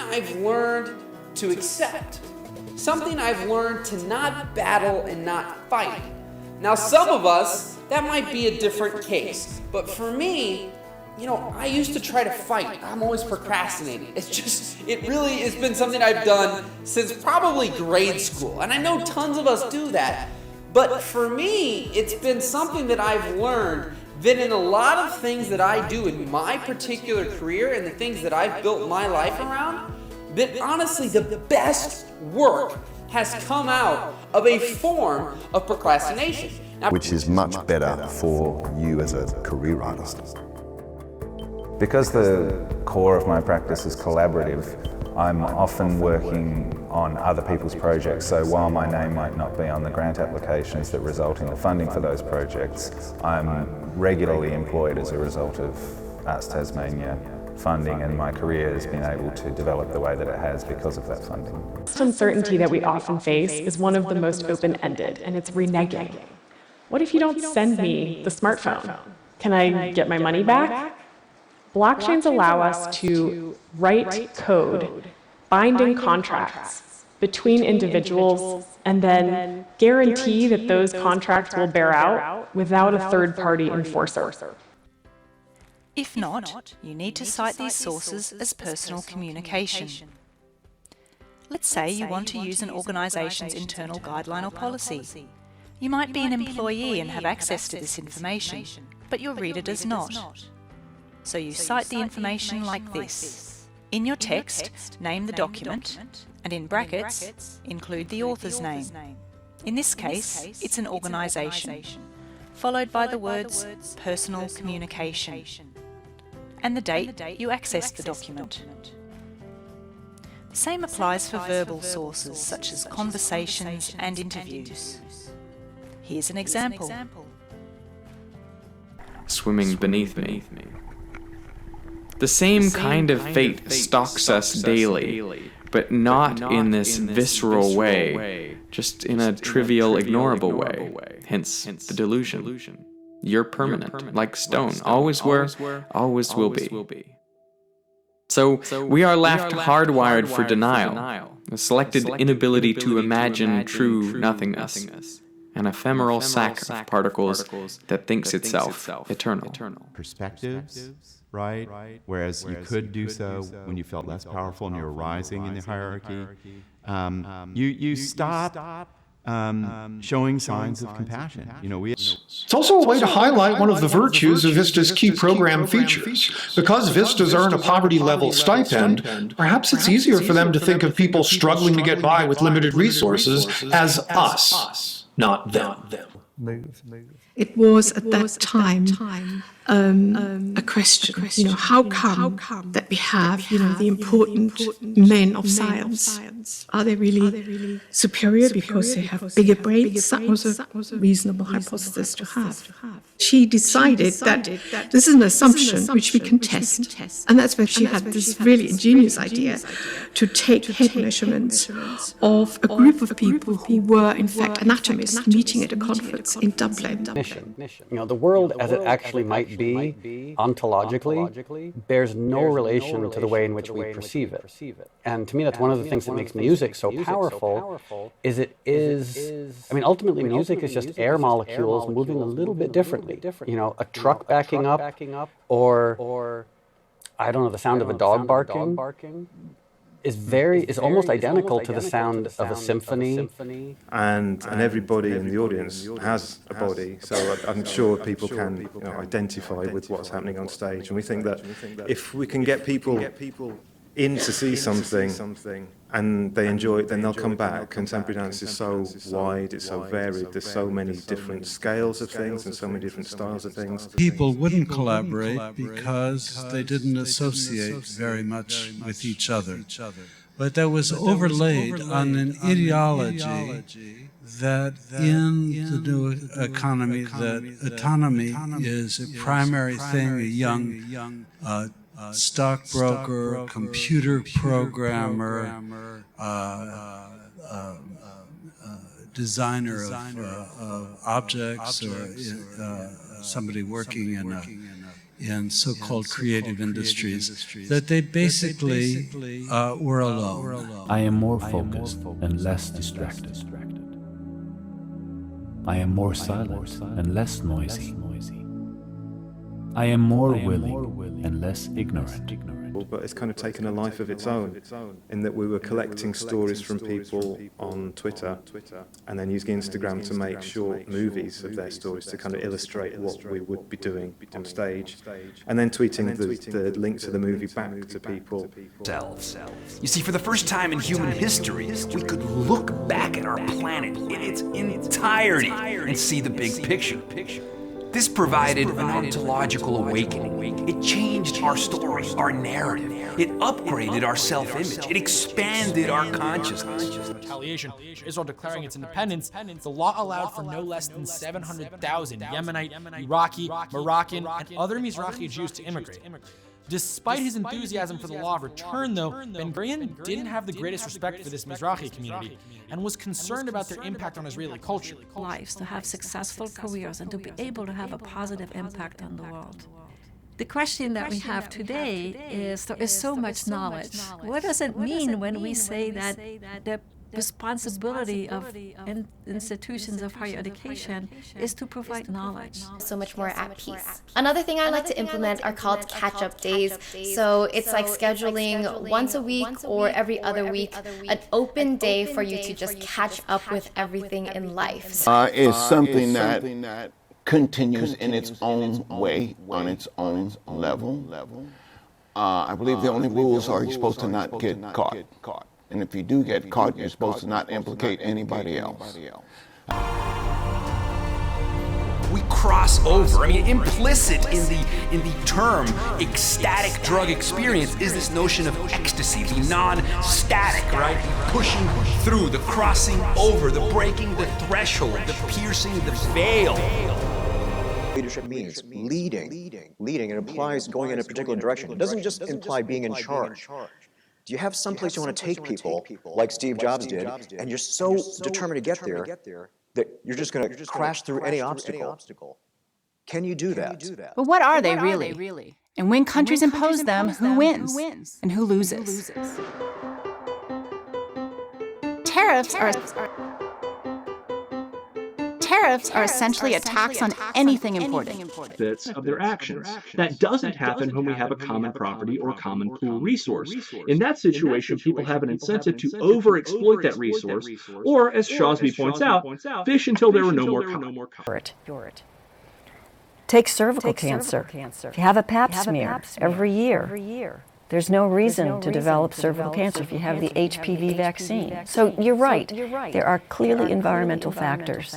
I've learned to accept. Something I've learned to not battle and not fight. Now, some of us, that might be a different case. But for me, I used to try to fight. I'm always procrastinating. It really has been something I've done since probably grade school. And I know tons of us do that. But for me, it's been something that I've learned that in a lot of things that I do in my particular career and the things that I've built my life around, that honestly the best work has come out of a form of procrastination. Now, which is much better for you as a career artist. Because the core of my practice is collaborative, I'm often working on other people's projects, so while my name might not be on the grant applications that result in the funding for those projects, I'm regularly employed as a result of Arts Tasmania funding, and my career has been able to develop the way that it has because of that funding. The uncertainty that we often face is one of the most open-ended, and it's reneging. What if you don't send me the smartphone? Can I get my money back? Blockchains allow us to write code, binding contracts between individuals, and then guarantee that those contracts will bear out without a third-party enforcer. If not, you need to cite these sources as personal communication. Let's say you want to use an organisation's internal guideline or policy. You might be an employee and have access to this information, but your reader does not. So you cite the information like this. In your text, name the document, and in brackets, include the author's name. In this case, it's an organisation, followed by the words personal communication, and the date you accessed the document. The same applies for verbal sources such as conversations and interviews. Here's an example. Swimming beneath me. The same kind of fate stalks us daily, but not in this visceral way, just in a trivial, ignorable way, hence the delusion. You're permanent, like stone, always were, always will be. So we are left hardwired for denial, a selected inability to imagine true nothingness, an ephemeral sack of particles that thinks itself eternal. Perspectives, right? Whereas you could do so when you felt less powerful and you were rising in the hierarchy. You stop showing signs of compassion. It's also a way to highlight one of the virtues of VISTA's key program features. Because VISTAs earn a poverty-level stipend, perhaps it's easier for them to think of people struggling to get by with limited resources as us, not them. It was at that time a question, how come that we have, the important men of science? Are they really superior because they have bigger brains? That was a reasonable hypothesis to have. She decided that this is an assumption which we can test, and that's where she had this really ingenious idea to take head measurements of a group of people who were in fact anatomists meeting at a conference in Dublin. The world as it actually might be, ontologically, bears no relation to the way in which we perceive it. And to me, that's one of the things that makes music so powerful, ultimately music is just air molecules moving a little bit differently. A truck backing up, or, I don't know, the sound of a dog barking. Is almost identical to the sound of a symphony. And everybody in the audience has a body, so I'm sure people can identify with what's happening on stage. And we think that if we can get people in to see something and they enjoy it, then they'll come back. Contemporary dance is so wide, it's so varied, there's so many different scales of things and so many different styles of things. People wouldn't collaborate because they didn't associate very much with each other. But that was overlaid on an ideology that in the new economy, that autonomy is a primary thing. A young stockbroker, computer programmer, designer of objects, or somebody working in in so-called creative industries that they basically were alone. I am more focused and less distracted. I am more silent and less noisy. I am more willing and less ignorant. But it's kind of taken a life of its own, in that we were collecting stories from people on Twitter and then using Instagram to make short movies of their stories to kind of illustrate what we would be doing on stage, and then tweeting the link to the movie back to people. You see, for the first time in human history, we could look back at our planet in its entirety and see the big picture. This provided an ontological awakening. It changed our story, our narrative. It upgraded our self-image. It expanded our consciousness. Retaliation. Israel declaring its independence, the law allowed for no less than 700,000 Yemenite, Iraqi, Moroccan, and other Mizrahi Jews to immigrate. Despite his enthusiasm for the law of return, though, Ben-Gurion didn't have the greatest respect for this Mizrahi community and was concerned about their impact on Israeli culture. Lives, to have successful careers, and to be able to have a positive impact on the world. The question that we have today is there is so much knowledge. What does it mean when we say that the responsibility of institutions of higher education is to provide knowledge? So much more at peace. Another thing I like to implement are called catch-up days. So it's like scheduling once a week or every other week an open day for you to just catch up with everything in life. Is something that continues in its own way, on its own level. I believe the only rules are you're supposed to not get caught. And if you do get caught, you're supposed to not implicate anybody else. We cross over. I mean, implicit in the term ecstatic drug experience is this notion of ecstasy, the non-static, right? The pushing through, the crossing over, the breaking the threshold, the piercing the veil. Leadership means leading. It implies going in a particular direction. It doesn't just imply being in charge. Do you have someplace you want to take people, like Steve Jobs did, and you're so determined to get there that you're just going to crash through any obstacle? Can you do that? But what are they really? And when countries impose them, who wins and who loses? Tariffs are essentially a tax on anything imported. Bits of their actions. That doesn't happen when we have a common property or common pool resource. In that situation, people have an incentive to overexploit that resource, or, as Shawsby points out, fish until there were no more caught. Take cervical cancer. If you have a pap smear every year, there's no reason to develop cervical cancer if you have the HPV vaccine. So you're right. There are clearly environmental factors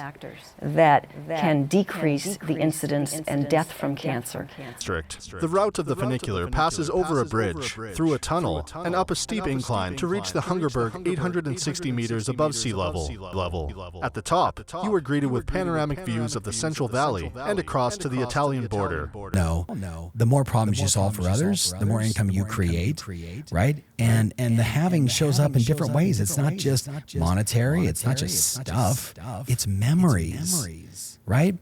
that can decrease the incidence and death from cancer. The route of the funicular passes over a bridge, through a tunnel, and up a steep incline to reach the Hungerberg 860 meters above sea level. At the top, you are greeted with panoramic views of the Central Valley and across to the Italian border. No. The more problems you solve for others, the more income you create, right? And the having shows up in different ways. It's not just monetary, it's not just stuff, it's memories, right?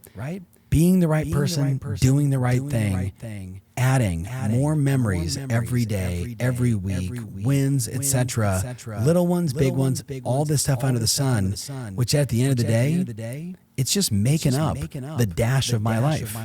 Being the right person, doing the right thing, adding more memories every day, every week, wins, etc. Little ones, big ones, all this stuff under the sun, which at the end of the day, it's just making up the dash of my life.